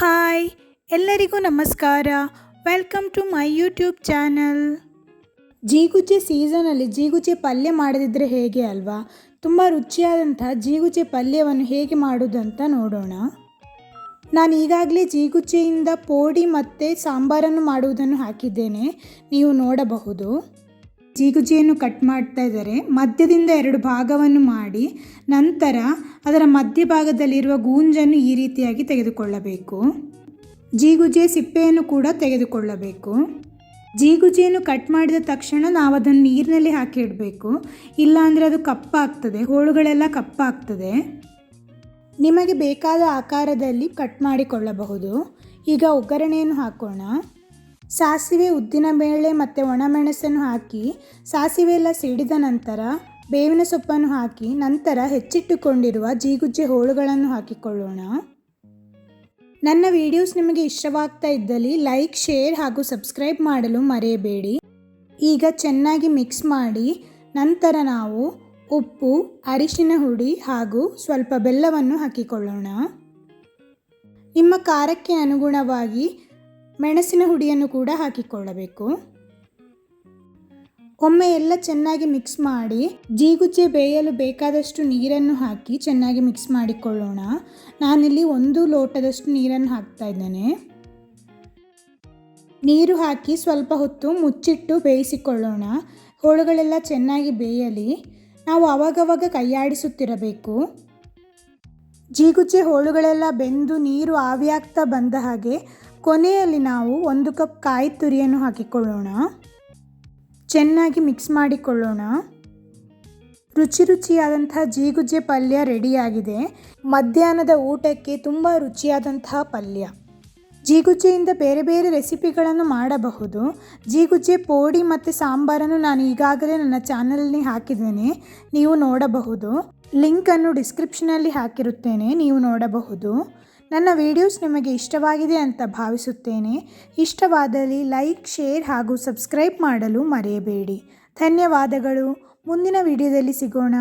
Hi ಎಲ್ಲರಿಗೂ ನಮಸ್ಕಾರ. Welcome to my YouTube channel. ಜೀಗುಜ್ಜೆ ಸೀಸನಲ್ಲಿ ಜೀಗುಜ್ಜೆ ಪಲ್ಯ ಮಾಡದಿದ್ದರೆ ಹೇಗೆ ಅಲ್ವಾ? ತುಂಬ ರುಚಿಯಾದಂಥ ಜೀಗುಜ್ಜೆ ಪಲ್ಯವನ್ನು ಹೇಗೆ ಮಾಡೋದಂತ ನೋಡೋಣ. ನಾನು ಈಗಾಗಲೇ ಜೀಗುಜ್ಜೆಯಿಂದ ಪೋಡಿ ಮತ್ತು ಸಾಂಬಾರನ್ನು ಮಾಡುವುದನ್ನು ಹಾಕಿದ್ದೇನೆ, ನೀವು ನೋಡಬಹುದು. ಜೀಗುಜ್ಜೆಯನ್ನು ಕಟ್ ಮಾಡ್ತಾ ಇದ್ದಾರೆ. ಮಧ್ಯದಿಂದ 2 ಭಾಗವನ್ನು ಮಾಡಿ ನಂತರ ಅದರ ಮಧ್ಯಭಾಗದಲ್ಲಿರುವ ಗೂಂಜನ್ನು ಈ ರೀತಿಯಾಗಿ ತೆಗೆದುಕೊಳ್ಳಬೇಕು. ಜೀಗುಜ್ಜೆ ಸಿಪ್ಪೆಯನ್ನು ಕೂಡ ತೆಗೆದುಕೊಳ್ಳಬೇಕು. ಜೀಗುಜ್ಜೆಯನ್ನು ಕಟ್ ಮಾಡಿದ ತಕ್ಷಣ ನಾವು ಅದನ್ನು ನೀರಿನಲ್ಲಿ ಹಾಕಿ ಇಡಬೇಕು, ಇಲ್ಲಾಂದರೆ ಅದು ಕಪ್ಪಾಗ್ತದೆ, ಹೋಳುಗಳೆಲ್ಲ ಕಪ್ಪಾಗ್ತದೆ. ನಿಮಗೆ ಬೇಕಾದ ಆಕಾರದಲ್ಲಿ ಕಟ್ ಮಾಡಿಕೊಳ್ಳಬಹುದು. ಈಗ ಒಗ್ಗರಣೆಯನ್ನು ಹಾಕೋಣ. ಸಾಸಿವೆ, ಉದ್ದಿನಬೇಳೆ ಮತ್ತು ಒಣಮೆಣಸನ್ನು ಹಾಕಿ ಸಾಸಿವೆ ಎಲ್ಲ ಸಿಡಿದ ನಂತರ ಬೇವಿನ ಸೊಪ್ಪನ್ನು ಹಾಕಿ ನಂತರ ಹೆಚ್ಚಿಟ್ಟುಕೊಂಡಿರುವ ಜೀಗುಜ್ಜೆ ಹೋಳುಗಳನ್ನು ಹಾಕಿಕೊಳ್ಳೋಣ. ನನ್ನ ವಿಡಿಯೋಸ್ ನಿಮಗೆ ಇಷ್ಟವಾಗ್ತಾ ಇದ್ದಲ್ಲಿ ಲೈಕ್, ಶೇರ್ ಹಾಗೂ ಸಬ್ಸ್ಕ್ರೈಬ್ ಮಾಡಲು ಮರೆಯಬೇಡಿ. ಈಗ ಚೆನ್ನಾಗಿ ಮಿಕ್ಸ್ ಮಾಡಿ ನಂತರ ನಾವು ಉಪ್ಪು, ಅರಿಶಿನ ಹುಡಿ ಹಾಗೂ ಸ್ವಲ್ಪ ಬೆಲ್ಲವನ್ನು ಹಾಕಿಕೊಳ್ಳೋಣ. ನಿಮ್ಮ ಖಾರಕ್ಕೆ ಅನುಗುಣವಾಗಿ ಮೆಣಸಿನ ಹುಡಿಯನ್ನು ಕೂಡ ಹಾಕಿಕೊಳ್ಳಬೇಕು. ಒಮ್ಮೆ ಎಲ್ಲ ಚೆನ್ನಾಗಿ ಮಿಕ್ಸ್ ಮಾಡಿ ಜೀಗುಜ್ಜೆ ಬೇಯಲು ಬೇಕಾದಷ್ಟು ನೀರನ್ನು ಹಾಕಿ ಚೆನ್ನಾಗಿ ಮಿಕ್ಸ್ ಮಾಡಿಕೊಳ್ಳೋಣ. ನಾನಿಲ್ಲಿ 1 ಲೋಟದಷ್ಟು ನೀರನ್ನು ಹಾಕ್ತಾ ಇದ್ದೇನೆ. ನೀರು ಹಾಕಿ ಸ್ವಲ್ಪ ಹೊತ್ತು ಮುಚ್ಚಿಟ್ಟು ಬೇಯಿಸಿಕೊಳ್ಳೋಣ. ಹೋಳುಗಳೆಲ್ಲ ಚೆನ್ನಾಗಿ ಬೇಯಲಿ. ನಾವು ಆವಾಗವಾಗ ಕೈಯಾಡಿಸುತ್ತಿರಬೇಕು. ಜೀಗುಜ್ಜೆ ಹೋಳುಗಳೆಲ್ಲ ಬೆಂದು ನೀರು ಆವಿಯಾಗ್ತಾ ಬಂದ ಹಾಗೆ ಕೊನೆಯಲ್ಲಿ ನಾವು 1 ಕಪ್ ಕಾಯಿ ತುರಿಯನ್ನು ಹಾಕಿಕೊಳ್ಳೋಣ. ಚೆನ್ನಾಗಿ ಮಿಕ್ಸ್ ಮಾಡಿಕೊಳ್ಳೋಣ. ರುಚಿಯಾದಂತಹ ಜೀಗುಜ್ಜೆ ಪಲ್ಯ ರೆಡಿಯಾಗಿದೆ. ಮಧ್ಯಾಹ್ನದ ಊಟಕ್ಕೆ ತುಂಬ ರುಚಿಯಾದಂತಹ ಪಲ್ಯ. ಜೀಗುಜ್ಜೆಯಿಂದ ಬೇರೆ ಬೇರೆ ರೆಸಿಪಿಗಳನ್ನು ಮಾಡಬಹುದು. ಜೀಗುಜ್ಜೆ ಪೋಡಿ ಮತ್ತು ಸಾಂಬಾರನ್ನು ನಾನು ಈಗಾಗಲೇ ನನ್ನ ಚಾನಲ್ನಲ್ಲಿ ಹಾಕಿದ್ದೇನೆ, ನೀವು ನೋಡಬಹುದು. ಲಿಂಕನ್ನು ಡಿಸ್ಕ್ರಿಪ್ಷನಲ್ಲಿ ಹಾಕಿರುತ್ತೇನೆ, ನೀವು ನೋಡಬಹುದು. ನನ್ನ ವಿಡಿಯೋಸ್ ನಿಮಗೆ ಇಷ್ಟವಾಗಿದೆ ಅಂತ ಭಾವಿಸುತ್ತೇನೆ. ಇಷ್ಟವಾದಲ್ಲಿ ಲೈಕ್, ಶೇರ್ ಹಾಗೂ ಸಬ್ಸ್ಕ್ರೈಬ್ ಮಾಡಲು ಮರೆಯಬೇಡಿ. ಧನ್ಯವಾದಗಳು. ಮುಂದಿನ ವಿಡಿಯೋದಲ್ಲಿ ಸಿಗೋಣ.